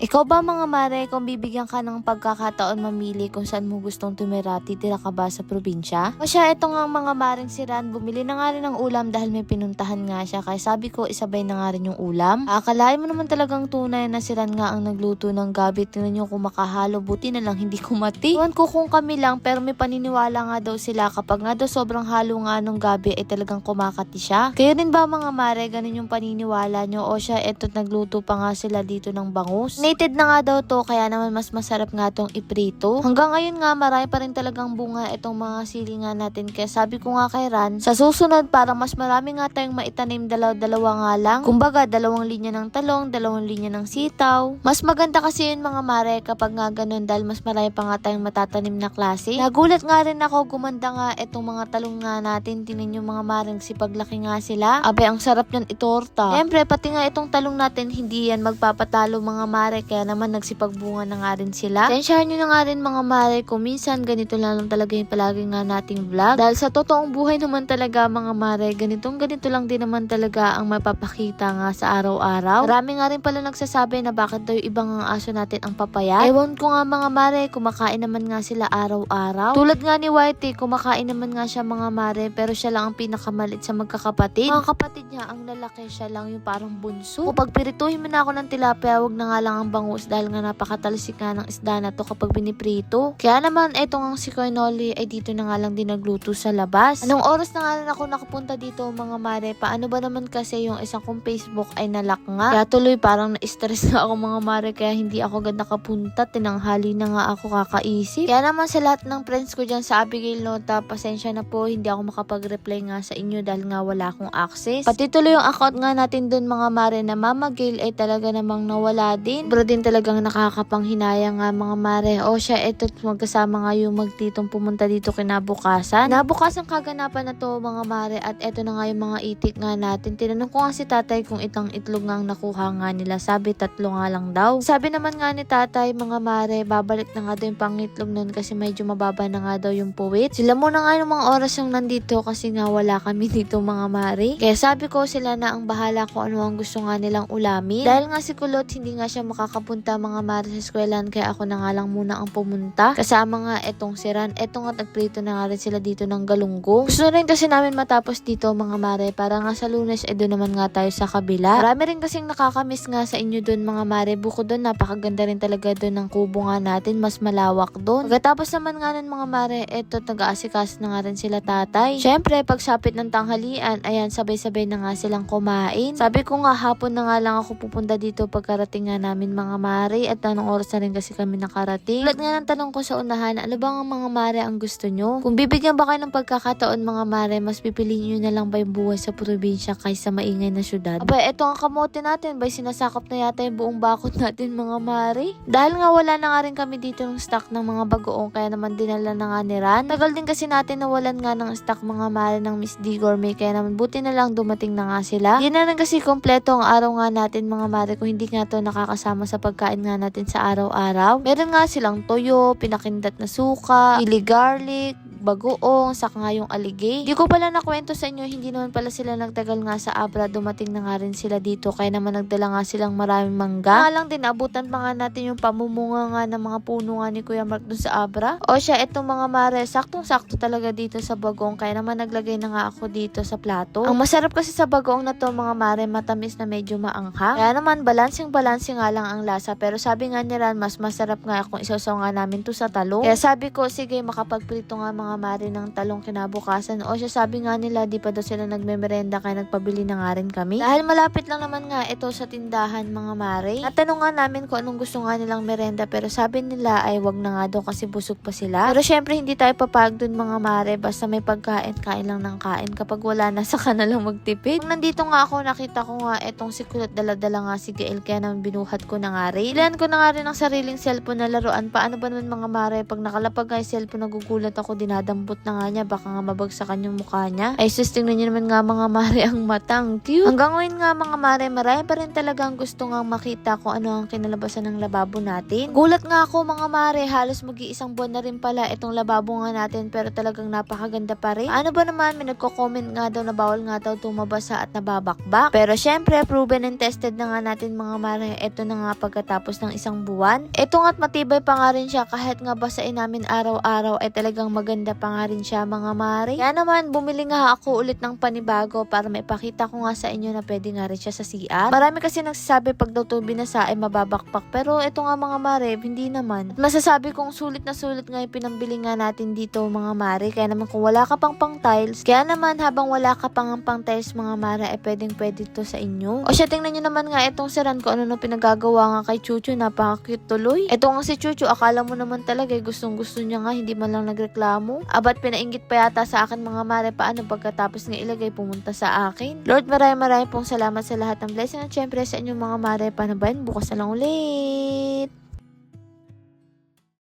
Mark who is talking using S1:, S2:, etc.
S1: Ikaw ba mga mare, kung bibigyan ka ng pagkakataon mamili kung saan mo gustong tumira, titira ka ba sa probinsya? O siya, ito nga mga maring si Ran, bumili na nga rin ng ulam dahil may pinuntahan nga siya. Kaya sabi ko, isabay na nga rin yung ulam. Akalain mo naman talagang tunay na si Ran nga ang nagluto ng gabi. Tingnan nyo kung makahalo, buti na lang hindi kumati. Iwan ko kung kami lang, pero may paniniwala nga daw sila kapag nga daw sobrang halo nga nung gabi ay talagang kumakati siya. Kayo din ba mga mare, ganun yung paniniwala nyo? O siya, eto nagluto pa nga sila dito ng bangus. Nated na nga daw to, kaya naman mas masarap nga tong iprito. Hanggang ngayon nga marami pa rin talagang bunga itong mga sili nga natin. Kaya sabi ko nga kay Ran, sa susunod para mas marami nga tayong maitanim, dalawa nga lang. Kumbaga, 2 linya ng talong, 2 linya ng sitaw. Mas maganda kasi yun mga mare kapag nga ganun dahil mas marami pa nga tayong matatanim na klase. Nagulat nga rin ako, gumanda nga itong mga talong nga natin. Tingnan yung mga maring sipaglaki nga sila. Abay, ang sarap yan itorta. Siyempre, pati nga itong talong natin, hindi yan magpapatalo mga mare. Kaya naman nagsipagbunga na nga rin sila. Tensyahan nyo na nga rin mga mare kung minsan ganito lang talaga yung palagi nga nating vlog. Dahil sa totoong buhay naman talaga mga mare, ganito lang din naman talaga ang mapapakita nga sa araw-araw. Marami nga rin pala nagsasabi na bakit daw yung ibang ang aso natin ang papayat. Ewan ko nga mga mare, kumakain naman nga sila araw-araw. Tulad nga ni Whitey, kumakain naman nga siya mga mare, pero siya lang ang pinakamalit sa magkakapatid. Mga kapatid niya, ang lalaki, siya lang yung parang bunso. Kung pagpirituhin mo na ako ng tilapia, wag na nga lang ang bangus dahil nga napakatalsik nga ng isda na to kapag biniprito. Kaya naman, etong ang si Koinoli ay dito na nga lang din nagluto sa labas. Anong oras na nga rin ako nakapunta dito mga mare? Paano ba naman kasi yung isang kong Facebook ay nalock nga? Kaya tuloy parang na-stress na ako mga mare, kaya hindi ako agad nakapunta. Tinanghali na nga ako kakaisip. Kaya naman sa lahat ng friends ko dyan sa Abigail Nota, pasensya na po, hindi ako makapag-reply nga sa inyo dahil nga wala akong access. Pati tuloy yung account nga natin dun mga mare na Mama Gail ay talaga namang nawala din. Bro din talagang nakakapanghinayang nga mga mare. O siya, eto magkasama nga yung magtitong pumunta dito kinabukasan. Nabukasan kaganapan na to mga mare, at eto na nga yung mga itik nga natin. Tinanong ko nga si tatay kung itang itlog nga ang nakuha nga nila. Sabi 3 nga lang daw. Sabi naman nga ni tatay mga mare, babalik na nga daw yung pangitlog nun kasi medyo mababa na nga daw yung puwit. Sila muna nga yung mga oras yung nandito kasi nga wala kami dito mga mare. Kaya sabi ko sila na ang bahala kung ano ang gusto nga nilang ulamin. Dahil nga si Kulot hindi nga siya makakapunta mga mare sa eskwelahan, kaya ako na nga lang muna ang pumunta. Kasama nga etong si Ran. Eto nga nagprito na nga rin sila dito ng galunggong. Gusto rin kasi namin matapos dito mga mare para nga sa Lunes doon naman nga tayo sa kabila. Marami rin kasing nakakamiss nga sa inyo doon mga mare. Bukod doon, napakaganda rin talaga doon ng kubo nga natin. Mas malawak doon. Pagkatapos naman nga nun mga mare, eto nag-aasikas na nga rin sila tatay. Syempre, pagsapit ng tanghalian, ayan, sabay-sabay na nga silang kumain. Sabi ko nga, hapon na nga lang ako pupunta dito pagkarating nga namin mga mare, at anong oras na rin kasi kami nakarating. Ulat nga ng tanong ko sa unahan, ano bang ang mga mare ang gusto nyo? Kung bibigyan ba kayo ng pagkakataon mga mare, mas pipiliin nyo na lang ba yung buhay sa probinsya kaysa maingay na syudad? Aba, eto ang kamote natin, bay sinasakop na yata yung buong bakod natin mga mare. Dahil nga wala na nga rin kami dito ng stock ng mga bagoong, kaya naman dinala na nga ni Ran. Tagal din kasi natin nawalan nga ng stock mga mare ng Miss D Gourmet, kaya naman buti na lang dumating na nga sila. Di na rin kasi kompleto ang araw nga natin mga mare kung hindi nga to nakakasama sa pagkain nga natin sa araw-araw. Meron nga silang toyo, pinakindat na suka, chili garlic, bagoong, saka nga yung aligay. Di ko pala nakwento sa inyo, hindi naman pala sila nagtagal nga sa Abra, dumating na nga rin sila dito, kaya naman nagdala nga silang maraming mangga. Nga lang din, abutan pa nga natin yung pamumunga nga ng mga puno nga ni Kuya Mark dun sa Abra. O siya, itong mga mare, saktong-sakto talaga dito sa bagong, kaya naman naglagay na nga ako dito sa plato. Ang masarap kasi sa bagong na to mga mare, matamis na medyo maanghang. Kaya naman, balansing-balansi nga lang ang lasa, pero sabi nga ni Ran, mas masarap nga kung isasaw nga namin to sa talong. Kaya sabi ko, sige, makapagprito nga mga mare ng talong kinabukasan. O siya, sabi nga nila, di pa daw sila nagmemerenda, kaya nagpabili na nga rin kami. Dahil malapit lang naman nga ito sa tindahan mga mare. Natanong nga namin kung anong gusto nga nilang merenda, pero sabi nila ay wag na nga daw kasi busog pa sila. Pero syempre hindi tayo papag dun mga mare, basta may pagkain, kain lang ng kain. Kapag wala na, saka na lang magtipid. Nandito nga ako, nakita ko nga etong si Kulot, dala-dala nga si Gael, kaya naman binuhat ko na nga rin. Ilan ko na nga rin ang sariling cellphone na laruan. Paano ba naman mga mare, pag nakalapag nga yung cellphone, nagugulat ako, dinadala dinadambot na nga niya, baka nga mabagsakan yung mukha niya. Ay sus, tingnan niyo naman nga mga mare ang matang cute. Hanggang ngayon nga mga mare, marami pa rin talagang gusto nga makita kung ano ang kinalabasan ng lababo natin. Gulat nga ako mga mare, halos mag-iisang buwan na rin pala itong lababo nga natin, pero talagang napakaganda pa rin. Ano ba naman, may nagko-comment nga daw na bawal nga daw tumabasa at nababakbak. Pero syempre, proven and tested na nga natin mga mare. Ito na nga pagkatapos ng isang buwan. Ito nga't matibay pa nga rin siya, kahit nga basain namin araw-araw ay talagang maganda pa nga rin siya mga mare. Kaya naman, bumili nga ako ulit ng panibago para maipakita ko nga sa inyo na pwede nga rin siya sa CR. Marami kasi nagsasabi pag daw ito binasa ay mababakpak, pero ito nga mga mare, hindi naman. Masasabi kong sulit na sulit nga yung pinambili nga natin dito mga mare. Kaya naman kung wala ka pang tiles, kaya naman habang wala ka pang tiles mga mare ay pwede to sa inyo. O siya, tingnan nyo naman nga itong siran ko, ano pinagagawa nga kay Chuchu, napaka-cute tuloy. Ito nga si Chuchu, akala mo naman talaga gustong gusto niya nga, hindi man lang nagreklamo. Abat pinainggit pa yata sa akin mga mare, paano pagkatapos nga ilagay pumunta sa akin. Lord, maraming pong salamat sa lahat ng blessing at syempre sa inyong mga mare. Paano ba yun? Bukas na lang ulit.